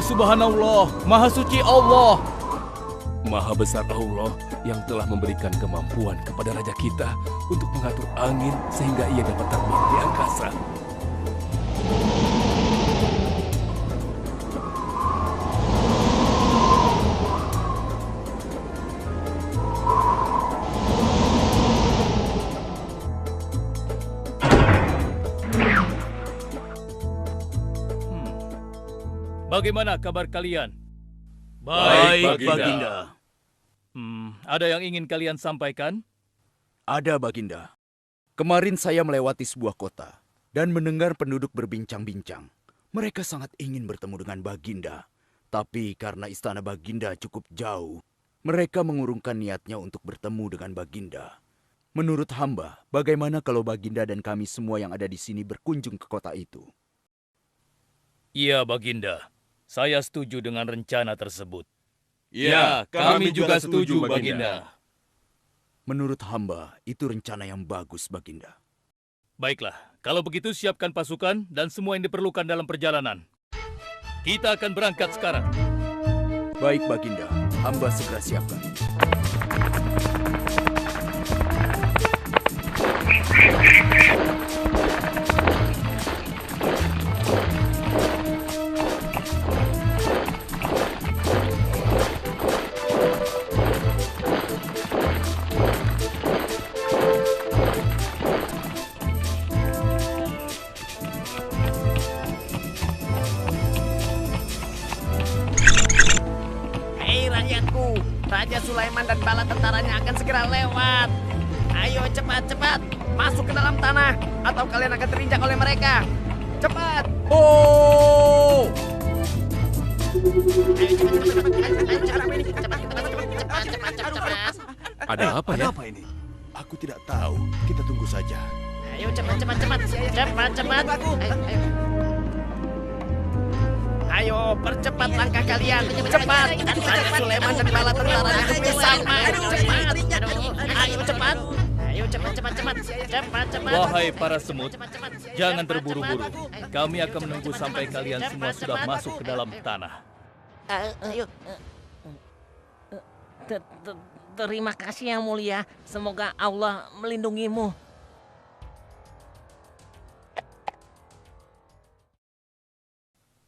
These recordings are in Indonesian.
Subhanallah, Maha Suci Allah. Maha besar Allah yang telah memberikan kemampuan kepada raja kita untuk mengatur angin sehingga ia dapat terbang di angkasa. Bagaimana kabar kalian? Baik, Baginda. Ada yang ingin kalian sampaikan? Ada, Baginda. Kemarin saya melewati sebuah kota dan mendengar penduduk berbincang-bincang. Mereka sangat ingin bertemu dengan Baginda. Tapi karena istana Baginda cukup jauh, mereka mengurungkan niatnya untuk bertemu dengan Baginda. Menurut hamba, bagaimana kalau Baginda dan kami semua yang ada di sini berkunjung ke kota itu? Iya, Baginda. Saya setuju dengan rencana tersebut. Ya, kami juga setuju, Baginda. Menurut hamba, itu rencana yang bagus, Baginda. Baiklah, kalau begitu siapkan pasukan dan semua yang diperlukan dalam perjalanan. Kita akan berangkat sekarang. Baik, Baginda. Hamba segera siapkan. Raja Sulaiman dan bala tentaranya akan segera lewat. Ayo cepat-cepat masuk ke dalam tanah atau kalian akan terinjak oleh mereka. Cepat! Oh! Ada apa ya? Apa ini? Aku tidak tahu. Kita tunggu saja. Ayo cepat-cepat. Cepat-cepat. Ayo, percepat langkah kalian. Cepat. Raja Sulaiman dan bala tentaranya bersama. Cepat. Ayo cepat. Ayo cepat. Cepat. Wahai para semut, jangan terburu-buru. Kami akan menunggu sampai kalian semua sudah masuk ke dalam tanah. Ayo. Terima kasih yang mulia. Semoga Allah melindungimu.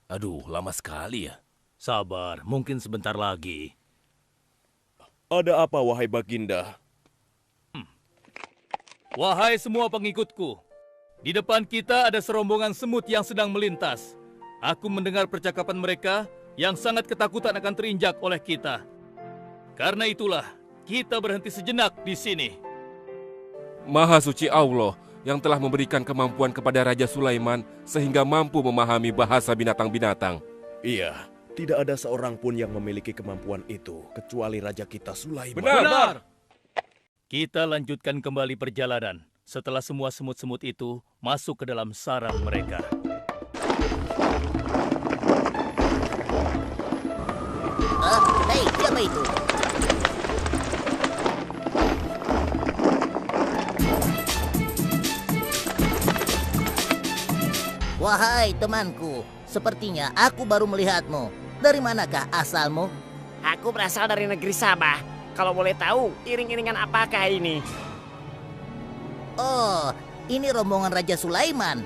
Aduh, lama sekali ya. Sabar, mungkin sebentar lagi. Ada apa, wahai Baginda? Wahai semua pengikutku, di depan kita ada serombongan semut yang sedang melintas. Aku mendengar percakapan mereka yang sangat ketakutan akan terinjak oleh kita. Karena itulah, kita berhenti sejenak di sini. Maha suci Allah yang telah memberikan kemampuan kepada Raja Sulaiman sehingga mampu memahami bahasa binatang-binatang. Iya, tidak ada seorang pun yang memiliki kemampuan itu kecuali Raja kita Sulaiman. Benar. Kita lanjutkan kembali perjalanan setelah semua semut-semut itu masuk ke dalam sarang mereka. Hei, siapa itu? Wahai temanku, sepertinya aku baru melihatmu. Dari manakah asalmu? Aku berasal dari negeri Sabah. Kalau boleh tahu, iring-iringan apakah ini? Oh, ini rombongan Raja Sulaiman.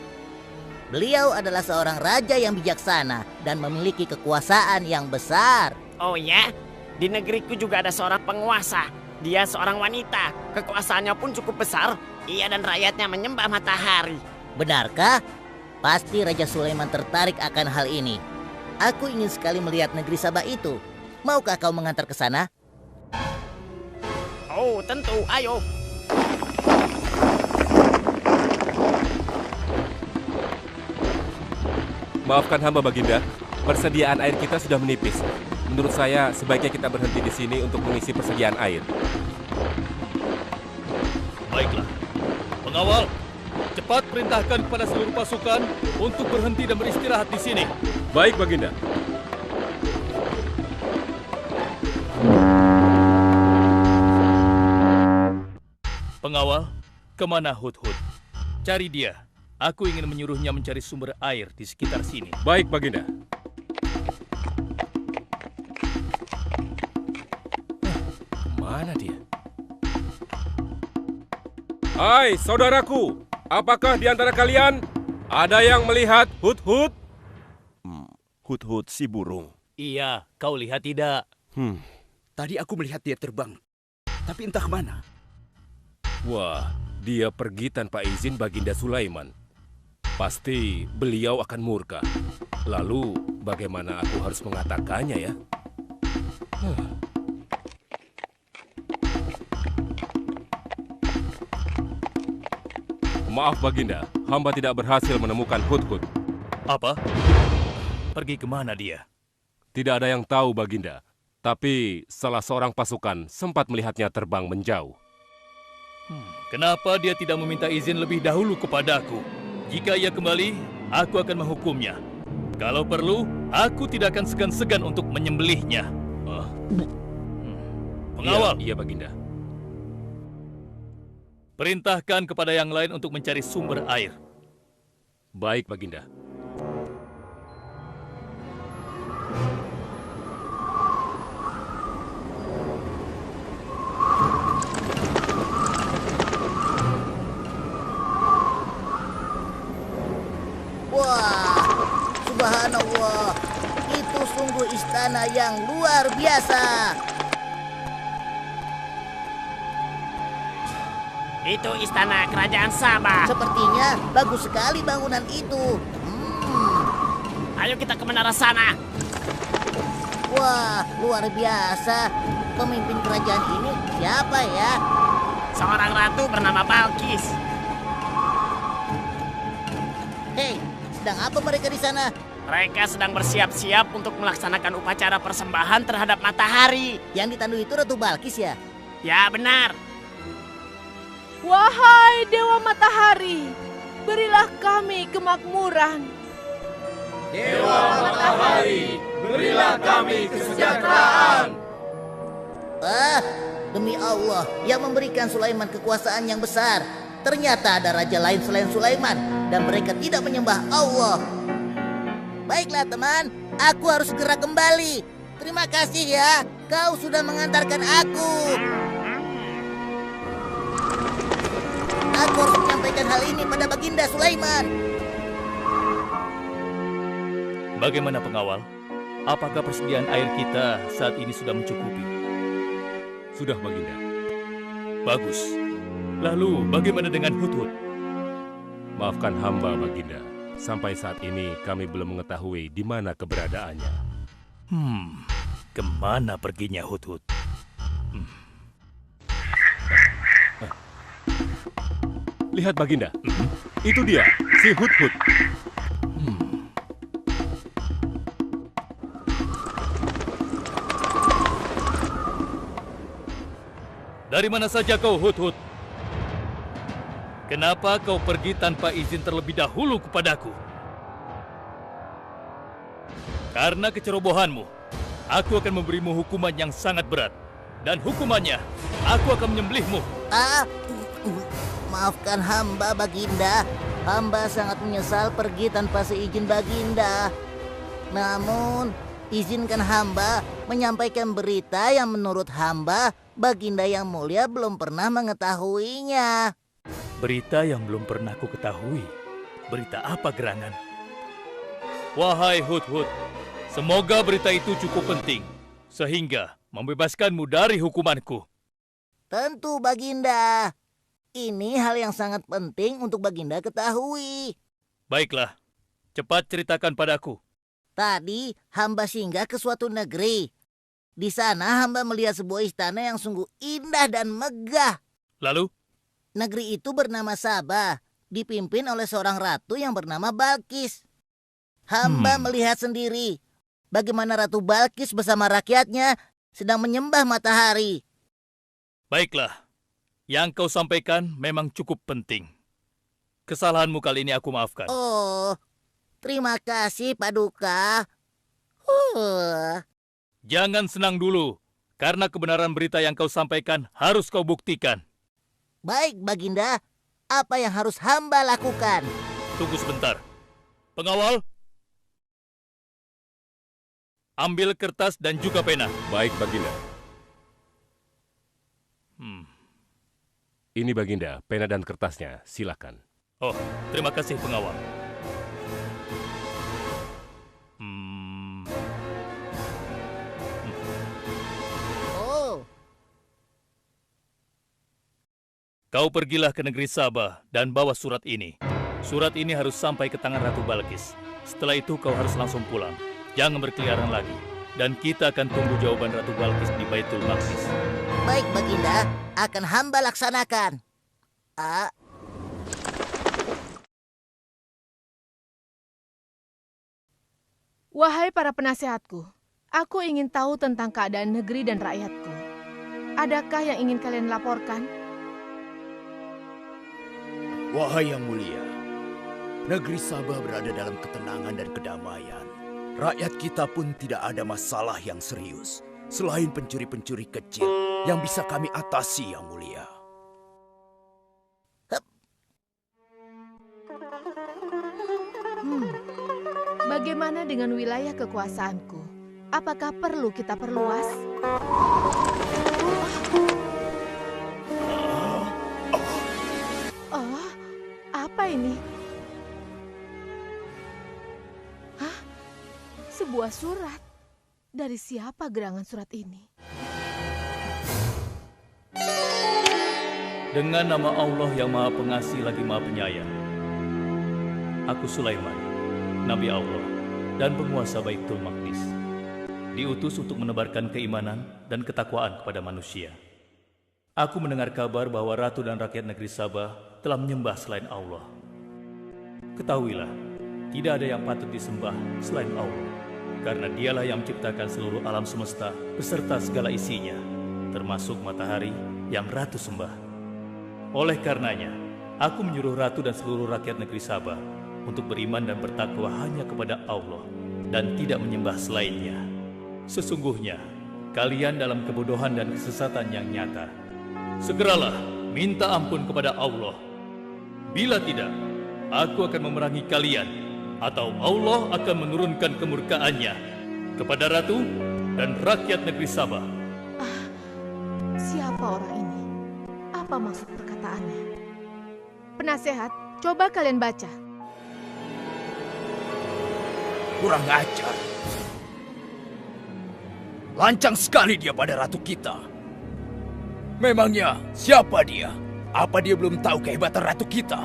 Beliau adalah seorang raja yang bijaksana dan memiliki kekuasaan yang besar. Oh ya? Di negeriku juga ada seorang penguasa. Dia seorang wanita. Kekuasaannya pun cukup besar. Ia dan rakyatnya menyembah matahari. Benarkah? Pasti Raja Sulaiman tertarik akan hal ini. Aku ingin sekali melihat negeri Sabah itu. Maukah kau mengantar ke sana? Oh, tentu. Ayo. Maafkan hamba, Baginda. Persediaan air kita sudah menipis. Menurut saya, sebaiknya kita berhenti di sini untuk mengisi persediaan air. Baiklah. Pengawal, cepat perintahkan kepada seluruh pasukan untuk berhenti dan beristirahat di sini. Baik, Baginda. Pengawal, kemana Hudhud? Cari dia. Aku ingin menyuruhnya mencari sumber air di sekitar sini. Baik, Baginda. Hai saudaraku, apakah di antara kalian ada yang melihat Hut-Hut? Hut-hut si burung. Iya, kau lihat tidak? Tadi aku melihat dia terbang, tapi entah kemana. Wah, dia pergi tanpa izin Baginda Sulaiman. Pasti beliau akan murka. Lalu, bagaimana aku harus mengatakannya ya? Maaf Baginda, hamba tidak berhasil menemukan Hut-Hut. Apa? Pergi kemana dia? Tidak ada yang tahu Baginda, tapi salah seorang pasukan sempat melihatnya terbang menjauh. Kenapa dia tidak meminta izin lebih dahulu kepadaku? Jika ia kembali, aku akan menghukumnya. Kalau perlu, aku tidak akan segan-segan untuk menyembelihnya. Pengawal, Iya Baginda. perintahkan kepada yang lain untuk mencari sumber air. Baik Baginda. Wah, subhanallah. Itu sungguh istana yang luar biasa. Itu istana kerajaan Sabah. Sepertinya bagus sekali bangunan itu. Ayo kita ke menara sana. Wah, luar biasa. Pemimpin kerajaan ini siapa ya? Seorang ratu bernama Balkis. Hei, sedang apa mereka di sana? Mereka sedang bersiap-siap untuk melaksanakan upacara persembahan terhadap matahari. Yang ditandu itu Ratu Balkis ya? Ya benar. Wahai Dewa Matahari, berilah kami kemakmuran. Dewa Matahari, berilah kami kesejahteraan. Demi Allah yang memberikan Sulaiman kekuasaan yang besar. Ternyata ada raja lain selain Sulaiman dan mereka tidak menyembah Allah. Baiklah teman, aku harus segera kembali. Terima kasih ya, kau sudah mengantarkan aku. Aku harus menyampaikan hal ini pada Baginda Sulaiman. Bagaimana pengawal? Apakah persediaan air kita saat ini sudah mencukupi? Sudah Baginda. Bagus. Lalu bagaimana dengan Hut-Hut? Maafkan hamba Baginda. Sampai saat ini kami belum mengetahui di mana keberadaannya. Kemana perginya Hut-Hut? Lihat Baginda, itu dia, si Hut-Hut. Dari mana saja kau, Hut-Hut? Kenapa kau pergi tanpa izin terlebih dahulu kepadaku? Karena kecerobohanmu, aku akan memberimu hukuman yang sangat berat. Dan hukumannya, aku akan menyembelihmu. Maafkan hamba Baginda. Hamba sangat menyesal pergi tanpa seizin Baginda. Namun, izinkan hamba menyampaikan berita yang menurut hamba Baginda yang mulia belum pernah mengetahuinya. Berita yang belum pernah ku ketahui. Berita apa gerangan? Wahai Hut-Hut, semoga berita itu cukup penting, sehingga membebaskanmu dari hukumanku. Tentu Baginda. Ini hal yang sangat penting untuk Baginda ketahui. Baiklah, cepat ceritakan padaku. Tadi hamba singgah ke suatu negeri. Di sana hamba melihat sebuah istana yang sungguh indah dan megah. Lalu? Negeri itu bernama Sabah, dipimpin oleh seorang ratu yang bernama Balkis. Hamba melihat sendiri bagaimana Ratu Balkis bersama rakyatnya sedang menyembah matahari. Baiklah, yang kau sampaikan memang cukup penting. Kesalahanmu kali ini aku maafkan. Oh, terima kasih Paduka. Jangan senang dulu, karena kebenaran berita yang kau sampaikan harus kau buktikan. Baik Baginda, apa yang harus hamba lakukan? Tunggu sebentar. Pengawal, ambil kertas dan juga pena. Baik Baginda. Ini Baginda, pena dan kertasnya, silakan. Oh, terima kasih pengawal. Oh, Kau pergilah ke negeri Sabah dan bawa surat ini. Surat ini harus sampai ke tangan Ratu Balkis. Setelah itu kau harus langsung pulang. Jangan berkeliaran lagi. Dan kita akan tunggu jawaban Ratu Balkis di Baitul Maqdis. baik Baginda, akan hamba laksanakan. Wahai para penasehatku, aku ingin tahu tentang keadaan negeri dan rakyatku. Adakah yang ingin kalian laporkan? Wahai yang mulia, negeri Sabah berada dalam ketenangan dan kedamaian. Rakyat kita pun tidak ada masalah yang serius, selain pencuri-pencuri kecil yang bisa kami atasi, yang mulia. Bagaimana dengan wilayah kekuasaanku? Apakah perlu kita perluas? Oh, apa ini? Hah? Sebuah surat. Dari siapa gerangan surat ini? Dengan nama Allah yang Maha Pengasih lagi Maha Penyayang. Aku Sulaiman, Nabi Allah dan penguasa Baitul Maqdis. Diutus untuk menebarkan keimanan dan ketakwaan kepada manusia. Aku mendengar kabar bahwa ratu dan rakyat negeri Sabah telah menyembah selain Allah. Ketahuilah, tidak ada yang patut disembah selain Allah, karena dialah yang menciptakan seluruh alam semesta beserta segala isinya, termasuk matahari yang ratu sembah. Oleh karenanya, aku menyuruh ratu dan seluruh rakyat negeri Sabah untuk beriman dan bertakwa hanya kepada Allah dan tidak menyembah selainnya. Sesungguhnya, kalian dalam kebodohan dan kesesatan yang nyata. Segeralah minta ampun kepada Allah. Bila tidak, aku akan memerangi kalian, atau Allah akan menurunkan kemurkaannya kepada ratu dan rakyat negeri Sabah. Siapa orang ini? Apa maksud perkataannya? Penasehat, coba kalian baca. Kurang ajar. Lancang sekali dia pada ratu kita. Memangnya siapa dia? Apa dia belum tahu kehebatan ratu kita?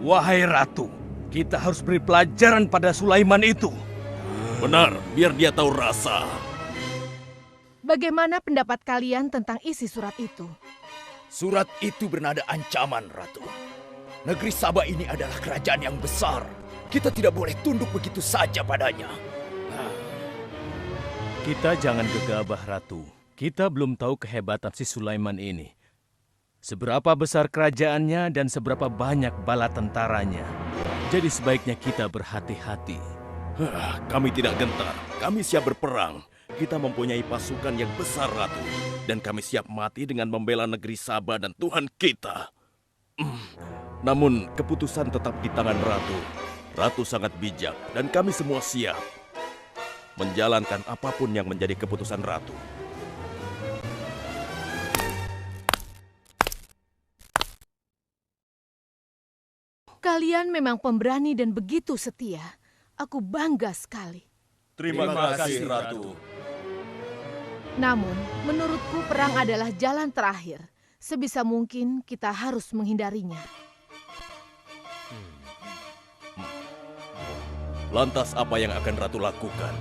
Wahai ratu, kita harus beri pelajaran pada Sulaiman itu. Benar, biar dia tahu rasa. Bagaimana pendapat kalian tentang isi surat itu? Surat itu bernada ancaman, Ratu. Negeri Sabah ini adalah kerajaan yang besar. Kita tidak boleh tunduk begitu saja padanya. Kita jangan gegabah, Ratu. Kita belum tahu kehebatan si Sulaiman ini. Seberapa besar kerajaannya dan seberapa banyak bala tentaranya. Jadi sebaiknya kita berhati-hati. Kami tidak gentar, kami siap berperang. Kita mempunyai pasukan yang besar, Ratu. Dan kami siap mati dengan membela negeri Sabah dan Tuhan kita. Namun, keputusan tetap di tangan Ratu. Ratu sangat bijak dan kami semua siap menjalankan apapun yang menjadi keputusan Ratu. Kalian memang pemberani dan begitu setia. Aku bangga sekali. Terima kasih, Ratu. Namun, menurutku perang adalah jalan terakhir. Sebisa mungkin kita harus menghindarinya. Lantas apa yang akan Ratu lakukan?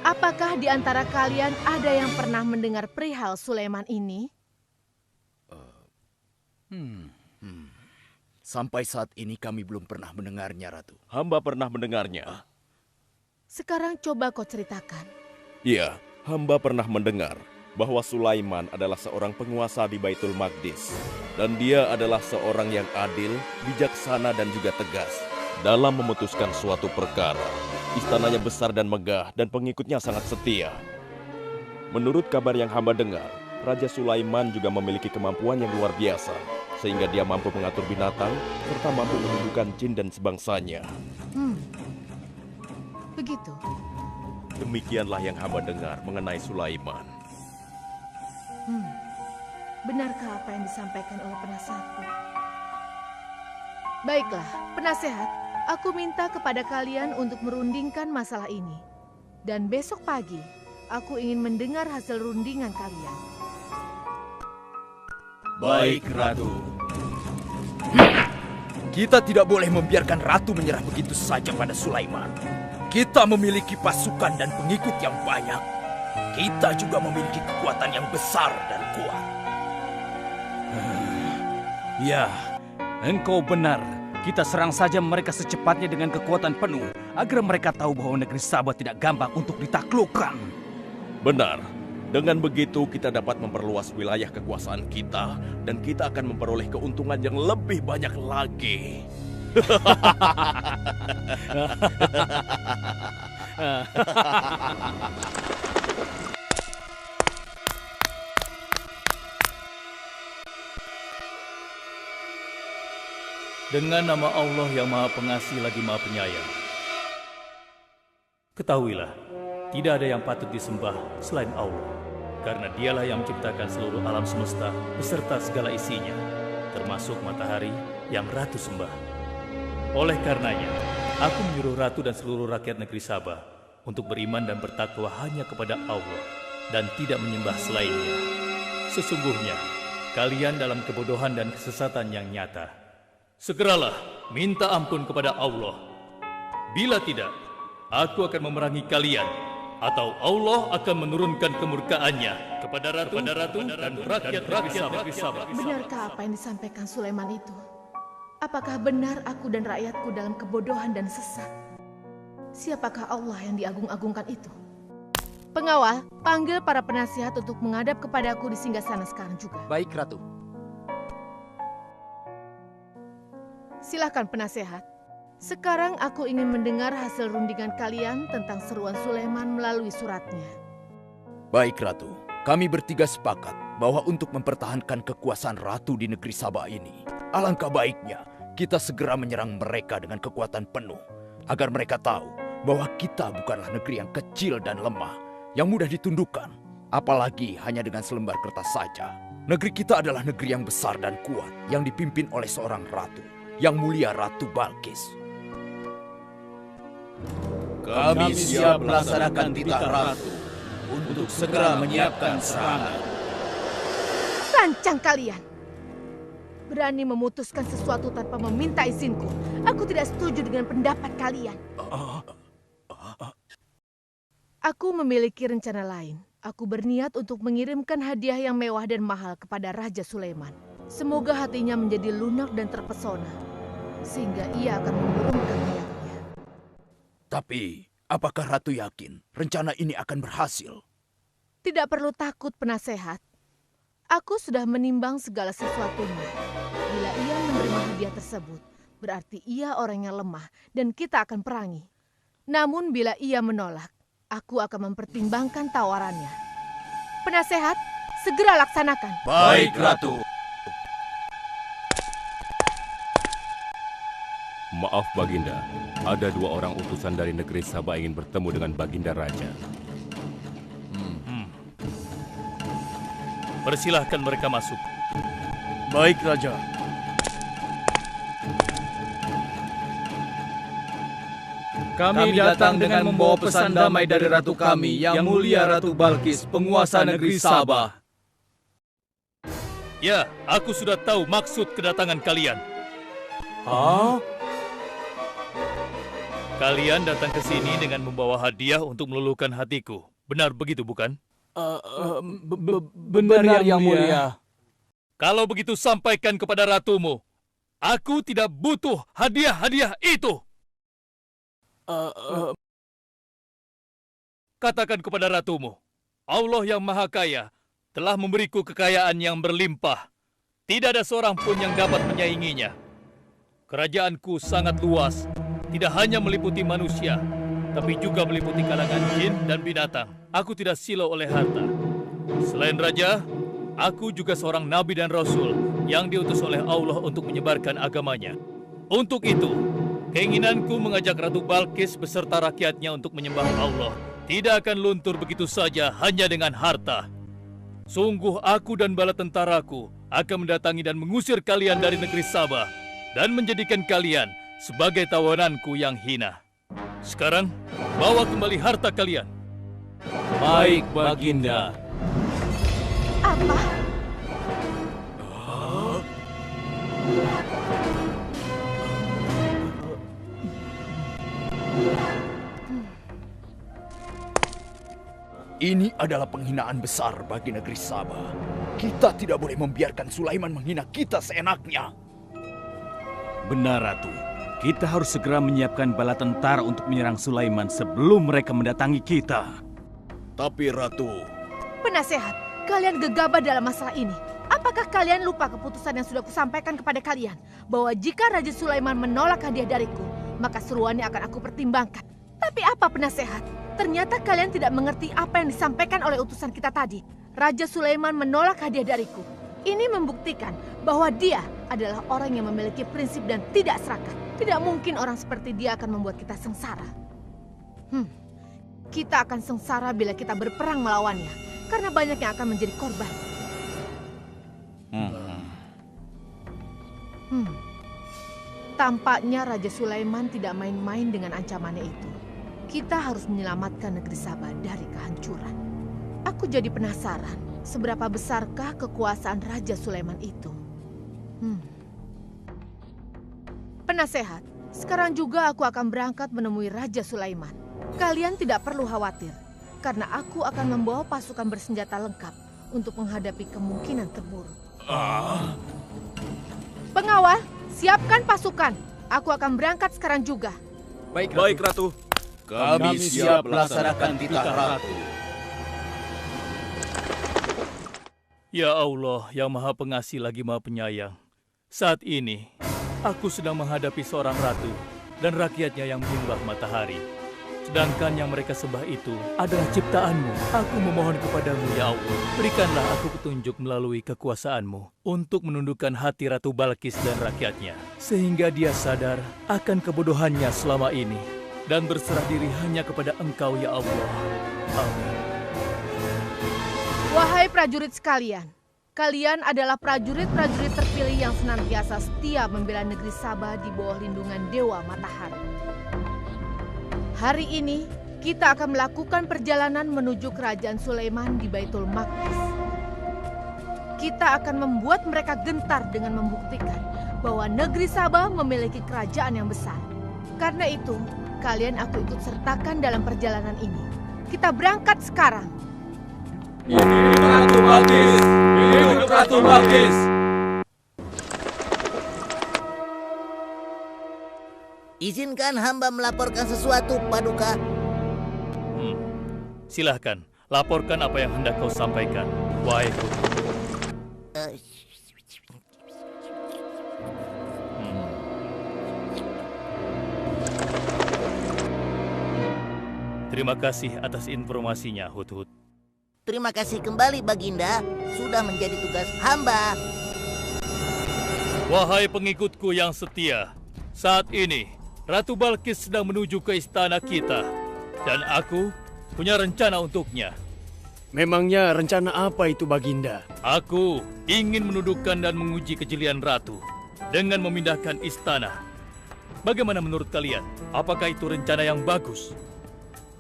Apakah di antara kalian ada yang pernah mendengar perihal Sulaiman ini? Sampai saat ini kami belum pernah mendengarnya, Ratu. Hamba pernah mendengarnya. Sekarang coba kau ceritakan. Iya, hamba pernah mendengar bahwa Sulaiman adalah seorang penguasa di Baitul Maqdis. Dan dia adalah seorang yang adil, bijaksana dan juga tegas dalam memutuskan suatu perkara. Istananya besar dan megah dan pengikutnya sangat setia. Menurut kabar yang hamba dengar, Raja Sulaiman juga memiliki kemampuan yang luar biasa, sehingga dia mampu mengatur binatang serta mampu menundukkan jin dan sebangsanya. Begitu. Demikianlah yang hamba dengar mengenai Sulaiman. Benarkah apa yang disampaikan oleh penasehatku? Baiklah, penasehat, aku minta kepada kalian untuk merundingkan masalah ini. Dan besok pagi, aku ingin mendengar hasil rundingan kalian. Baik, Ratu. Kita tidak boleh membiarkan Ratu menyerah begitu saja pada Sulaiman. Kita memiliki pasukan dan pengikut yang banyak. Kita juga memiliki kekuatan yang besar dan kuat. Ya, engkau benar. Kita serang saja mereka secepatnya dengan kekuatan penuh, agar mereka tahu bahwa negeri Sabah tidak gampang untuk ditaklukkan. Benar. Dengan begitu kita dapat memperluas wilayah kekuasaan kita dan kita akan memperoleh keuntungan yang lebih banyak lagi. Dengan nama Allah yang Maha Pengasih lagi Maha Penyayang. Ketahuilah, tidak ada yang patut disembah selain Allah, karena Dialah yang menciptakan seluruh alam semesta beserta segala isinya, termasuk matahari yang Ratu sembah. Oleh karenanya, aku menyuruh Ratu dan seluruh rakyat negeri Sabah untuk beriman dan bertakwa hanya kepada Allah dan tidak menyembah selainnya. Sesungguhnya, kalian dalam kebodohan dan kesesatan yang nyata. Segeralah minta ampun kepada Allah. Bila tidak, aku akan memerangi kalian, atau Allah akan menurunkan kemurkaannya kepada Ratu dan rakyat Sabah. Benarkah apa yang disampaikan Sulaiman itu? Apakah benar aku dan rakyatku dalam kebodohan dan sesat? Siapakah Allah yang diagung-agungkan itu? Pengawal, panggil para penasihat untuk menghadap kepadaku di singgasana sekarang juga. Baik, Ratu. Silahkan penasehat. Sekarang aku ingin mendengar hasil rundingan kalian tentang seruan Sulaiman melalui suratnya. Baik, Ratu. Kami bertiga sepakat bahwa untuk mempertahankan kekuasaan Ratu di negeri Sabah ini, alangkah baiknya kita segera menyerang mereka dengan kekuatan penuh, agar mereka tahu bahwa kita bukanlah negeri yang kecil dan lemah, yang mudah ditundukkan, apalagi hanya dengan selembar kertas saja. Negeri kita adalah negeri yang besar dan kuat, yang dipimpin oleh seorang ratu, yang mulia Ratu Balkis. Kami siap melaksanakan titah Ratu untuk segera menyiapkan serangan. Sancang kalian! Berani memutuskan sesuatu tanpa meminta izinku. Aku tidak setuju dengan pendapat kalian. Aku memiliki rencana lain. Aku berniat untuk mengirimkan hadiah yang mewah dan mahal kepada Raja Sulaiman. Semoga hatinya menjadi lunak dan terpesona, sehingga ia akan menurunkan niatnya. Tapi, apakah Ratu yakin rencana ini akan berhasil? Tidak perlu takut, penasehat. Aku sudah menimbang segala sesuatunya. Bila ia menerima hadiah tersebut, berarti ia orang yang lemah dan kita akan perangi. Namun bila ia menolak, aku akan mempertimbangkan tawarannya. Penasehat, segera laksanakan. Baik, Ratu. Maaf Baginda, ada 2 orang utusan dari negeri Sabah ingin bertemu dengan Baginda Raja. Persilahkan mereka masuk. Baik, Raja. Kami datang dengan membawa pesan damai dari Ratu kami, yang mulia Ratu Balkis, penguasa negeri Sabah. Ya, aku sudah tahu maksud kedatangan kalian. Hah? Kalian datang ke sini dengan membawa hadiah untuk meluluhkan hatiku. Benar begitu, bukan? Benar, yang mulia. Kalau begitu sampaikan kepada ratumu. Aku tidak butuh hadiah-hadiah itu. Katakan kepada ratumu, Allah yang Maha Kaya telah memberiku kekayaan yang berlimpah. Tidak ada seorang pun yang dapat menyainginya. Kerajaanku sangat luas, tidak hanya meliputi manusia, tapi juga meliputi kalangan jin dan binatang. Aku tidak silau oleh harta. Selain raja, aku juga seorang nabi dan rasul yang diutus oleh Allah untuk menyebarkan agamanya. Untuk itu, keinginanku mengajak Ratu Balkis beserta rakyatnya untuk menyembah Allah, tidak akan luntur begitu saja hanya dengan harta. Sungguh aku dan bala tentaraku akan mendatangi dan mengusir kalian dari negeri Sabah dan menjadikan kalian sebagai tawananku yang hina. Sekarang, bawa kembali harta kalian. Baik, Baginda. Apa? Ini adalah penghinaan besar bagi negeri Sabah. Kita tidak boleh membiarkan Sulaiman menghina kita seenaknya. Benar, Ratu. Kita harus segera menyiapkan bala tentara untuk menyerang Sulaiman sebelum mereka mendatangi kita. Tapi Ratu, Penasehat, kalian gegabah dalam masalah ini. Apakah kalian lupa keputusan yang sudah kusampaikan kepada kalian? Bahwa jika Raja Sulaiman menolak hadiah dariku, maka seruannya akan aku pertimbangkan. Tapi apa penasehat? Ternyata kalian tidak mengerti apa yang disampaikan oleh utusan kita tadi. Raja Sulaiman menolak hadiah dariku. Ini membuktikan bahwa dia adalah orang yang memiliki prinsip dan tidak serakah. Tidak mungkin orang seperti dia akan membuat kita sengsara. Kita akan sengsara bila kita berperang melawannya, karena banyak yang akan menjadi korban. Tampaknya Raja Sulaiman tidak main-main dengan ancamannya itu. Kita harus menyelamatkan negeri Sabah dari kehancuran. Aku jadi penasaran, seberapa besarkah kekuasaan Raja Sulaiman itu? Penasehat, sekarang juga aku akan berangkat menemui Raja Sulaiman. Kalian tidak perlu khawatir, karena aku akan membawa pasukan bersenjata lengkap untuk menghadapi kemungkinan terburuk. Pengawal, siapkan pasukan. Aku akan berangkat sekarang juga. Baik, Ratu. Kami siap melaksanakan titah Ratu. Ya Allah, yang Maha Pengasih lagi Maha Penyayang. Saat ini, aku sedang menghadapi seorang ratu dan rakyatnya yang menyembah matahari. Sedangkan yang mereka sembah itu adalah ciptaanmu. Aku memohon kepadamu, ya Allah. Berikanlah aku petunjuk melalui kekuasaanmu untuk menundukkan hati Ratu Balkis dan rakyatnya. Sehingga dia sadar akan kebodohannya selama ini dan berserah diri hanya kepada Engkau, ya Allah. Amin. Wahai prajurit sekalian, kalian adalah prajurit-prajurit terpilih yang senantiasa setia membela negeri Sabah di bawah lindungan Dewa Matahari. Hari ini, kita akan melakukan perjalanan menuju kerajaan Sulaiman di Baitul Maqdis. Kita akan membuat mereka gentar dengan membuktikan bahwa negeri Sabah memiliki kerajaan yang besar. Karena itu, kalian aku ikut sertakan dalam perjalanan ini. Kita berangkat sekarang. Hidup Ratu Balkis! Hidup Ratu Balkis! Izinkan hamba melaporkan sesuatu, Paduka. Silahkan, laporkan apa yang hendak kau sampaikan, wahai putu. Terima kasih atas informasinya, Hudhud. Terima kasih kembali, Baginda. Sudah menjadi tugas hamba. Wahai pengikutku yang setia, saat ini Ratu Balkis sedang menuju ke istana kita. Dan aku punya rencana untuknya. Memangnya rencana apa itu, Baginda? Aku ingin menundukkan dan menguji kejelian Ratu dengan memindahkan istana. Bagaimana menurut kalian? Apakah itu rencana yang bagus?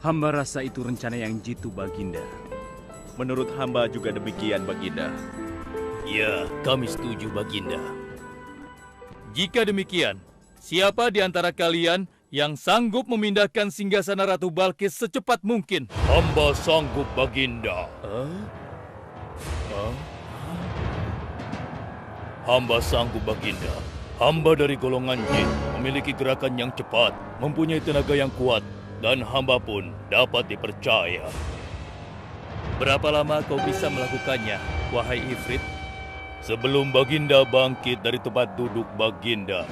Hamba rasa itu rencana yang jitu, Baginda. Menurut hamba juga demikian, Baginda. Ya, kami setuju, Baginda. Jika demikian, siapa di antara kalian yang sanggup memindahkan singgasana Ratu Balkis secepat mungkin? Hamba sanggup, Baginda. Hamba sanggup, Baginda. Hamba dari golongan jin, memiliki gerakan yang cepat, mempunyai tenaga yang kuat, dan hamba pun dapat dipercaya. Berapa lama kau bisa melakukannya, wahai Ifrit? Sebelum Baginda bangkit dari tempat duduk Baginda,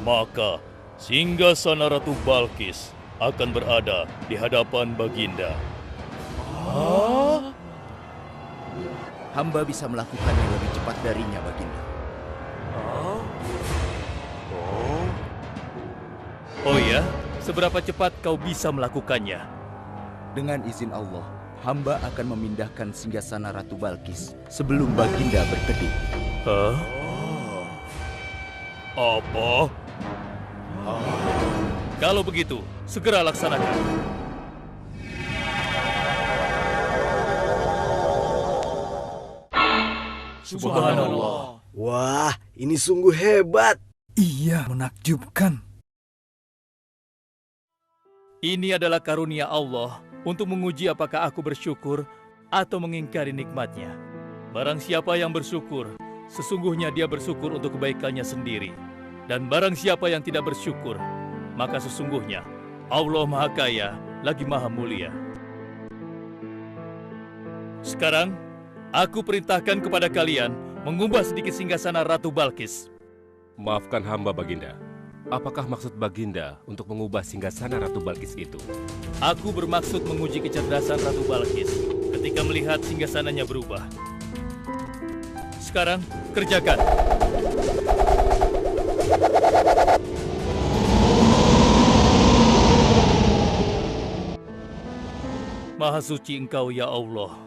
maka singgasana Ratu Balkis akan berada di hadapan Baginda. Hamba bisa melakukannya lebih cepat darinya, Baginda. Oh ya? Seberapa cepat kau bisa melakukannya? Dengan izin Allah, hamba akan memindahkan singgasana Ratu Balkis sebelum Baginda berteduh. Hah? Apa? Kalau begitu, segera laksanakan. Subhanallah. Wah, ini sungguh hebat. Iya, menakjubkan. Ini adalah karunia Allah untuk menguji apakah aku bersyukur atau mengingkari nikmatnya. Barang siapa yang bersyukur, sesungguhnya dia bersyukur untuk kebaikannya sendiri. Dan barang siapa yang tidak bersyukur, maka sesungguhnya Allah Maha Kaya lagi Maha Mulia. Sekarang, aku perintahkan kepada kalian mengubah sedikit singgasana Ratu Balkis. Maafkan hamba, Baginda. Apakah maksud Baginda untuk mengubah singgasana Ratu Balkis itu? Aku bermaksud menguji kecerdasan Ratu Balkis ketika melihat singgasananya berubah. Sekarang, kerjakan. Maha suci Engkau, ya Allah.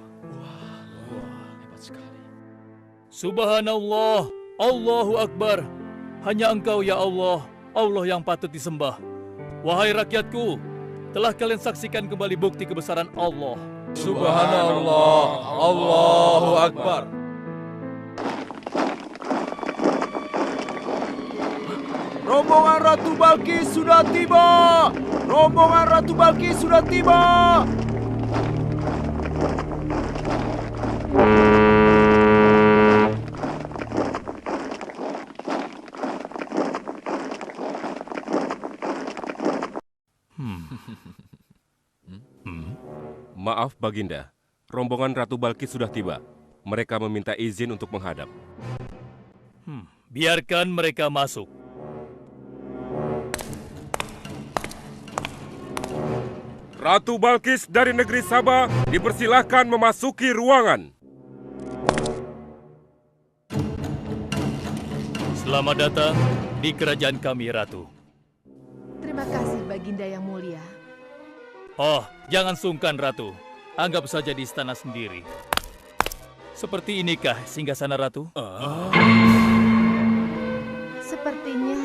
Hebat sekali. Subhanallah, Allahu Akbar. Hanya Engkau, ya Allah, Allah yang patut disembah. Wahai rakyatku, telah kalian saksikan kembali bukti kebesaran Allah. Subhanallah, Allahu Akbar. Rombongan Ratu Balkis sudah tiba! Rombongan Ratu Balkis sudah tiba! Maaf, Baginda. Rombongan Ratu Balkis sudah tiba. Mereka meminta izin untuk menghadap. Biarkan mereka masuk. Ratu Balkis dari negeri Sabah dipersilahkan memasuki ruangan. Selamat datang di kerajaan kami, Ratu. Terima kasih, Baginda yang mulia. Oh, jangan sungkan, Ratu. Anggap saja di istana sendiri. Seperti inikah singgasana Ratu? Sepertinya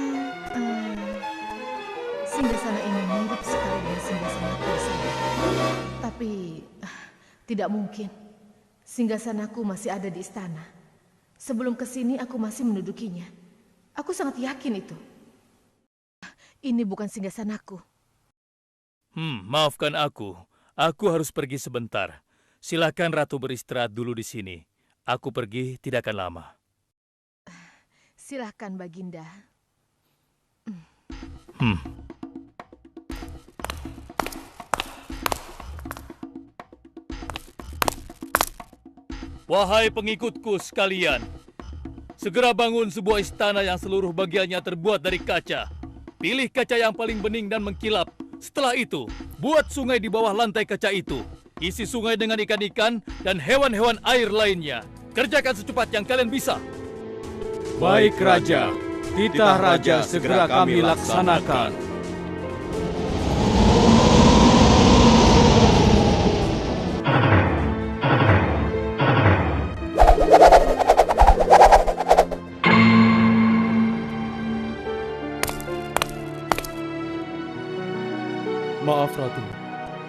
singgasana ini mirip sekali dengan singgasanaku saya. Tapi tidak mungkin. Singgasanaku masih ada di istana. Sebelum kesini aku masih mendudukinya. Aku sangat yakin itu. Ini bukan singgasanaku. Maafkan aku. Aku harus pergi sebentar. Silakan Ratu beristirahat dulu di sini. Aku pergi tidak akan lama. Silakan, Baginda. Wahai pengikutku sekalian, segera bangun sebuah istana yang seluruh bagiannya terbuat dari kaca. Pilih kaca yang paling bening dan mengkilap. Setelah itu, buat sungai di bawah lantai kaca itu. Isi sungai dengan ikan-ikan dan hewan-hewan air lainnya. Kerjakan secepat yang kalian bisa. Baik, Raja. Titah Raja segera kami laksanakan. Maaf, Ratu.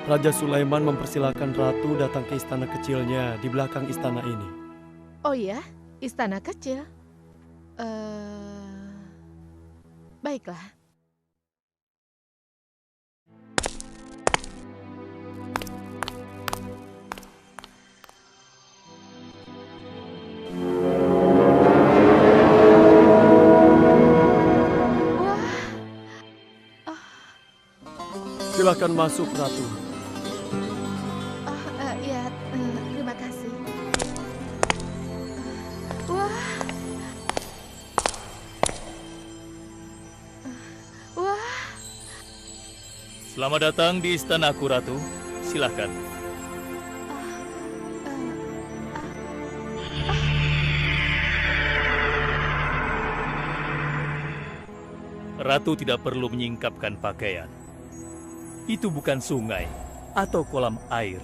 Raja Sulaiman mempersilahkan Ratu datang ke istana kecilnya di belakang istana ini. Oh ya, istana kecil. Baiklah. Silakan masuk, Ratu. Ya, terima kasih. Wah. Selamat datang di istanaku, Ratu. Silakan. Ratu tidak perlu menyingkapkan pakaian. Itu bukan sungai. atau kolam air.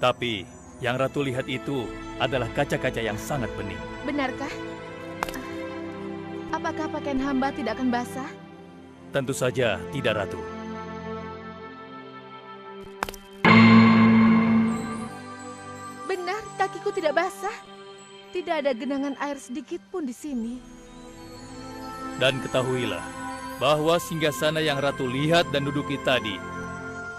Tapi yang Ratu lihat itu adalah kaca-kaca yang sangat bening. Benarkah? Apakah pakaian hamba tidak akan basah? Tentu saja tidak, Ratu. Benar, kakiku tidak basah. Tidak ada genangan air sedikit pun di sini. Dan ketahuilah bahwa singgasana yang Ratu lihat dan duduki tadi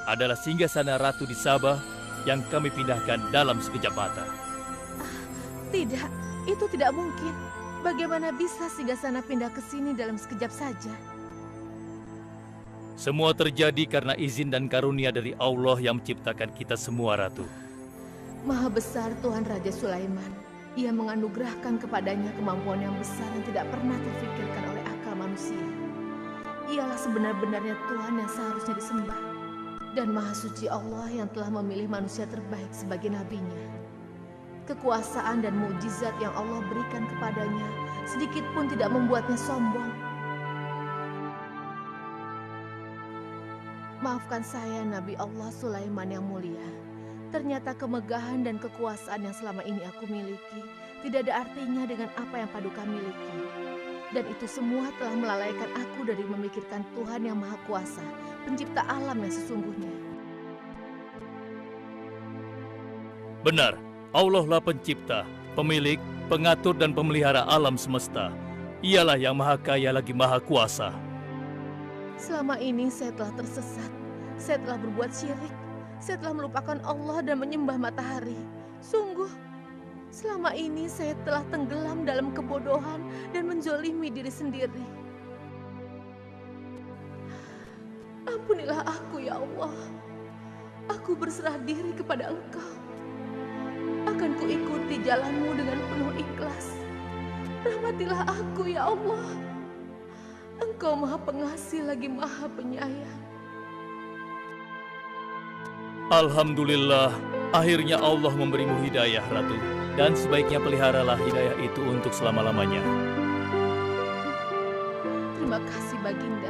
adalah singgasana Ratu di Sabah yang kami pindahkan dalam sekejap mata. Tidak, itu tidak mungkin. Bagaimana bisa singgasana pindah ke sini dalam sekejap saja? Semua terjadi karena izin dan karunia dari Allah yang menciptakan kita semua, Ratu. Maha besar Tuhan Raja Sulaiman. Ia menganugerahkan kepadanya kemampuan yang besar yang tidak pernah terfikirkan oleh akal manusia. Ialah sebenar-benarnya Tuhan yang seharusnya disembah. Dan Maha Suci Allah yang telah memilih manusia terbaik sebagai nabinya. Kekuasaan dan mukjizat yang Allah berikan kepadanya sedikit pun tidak membuatnya sombong. Maafkan saya, Nabi Allah Sulaiman yang mulia. Ternyata kemegahan dan kekuasaan yang selama ini aku miliki tidak ada artinya dengan apa yang Paduka miliki. Dan itu semua telah melalaikan aku dari memikirkan Tuhan yang Maha Kuasa, pencipta alam yang sesungguhnya. Benar, Allah lah pencipta, pemilik, pengatur dan pemelihara alam semesta. Ialah yang Maha Kaya lagi Maha Kuasa. Selama ini saya telah tersesat, saya telah berbuat syirik, saya telah melupakan Allah dan menyembah matahari. Sungguh, selama ini saya telah tenggelam dalam kebodohan dan menzolimi diri sendiri. Ampunilah aku ya Allah. Aku berserah diri kepada Engkau. Akan kuikuti jalanmu dengan penuh ikhlas. Rahmatilah aku ya Allah. Engkau Maha Pengasih lagi Maha Penyayang. Alhamdulillah, akhirnya Allah memberimu hidayah, Ratu. Dan sebaiknya peliharalah hidayah itu untuk selama-lamanya. Terima kasih Baginda.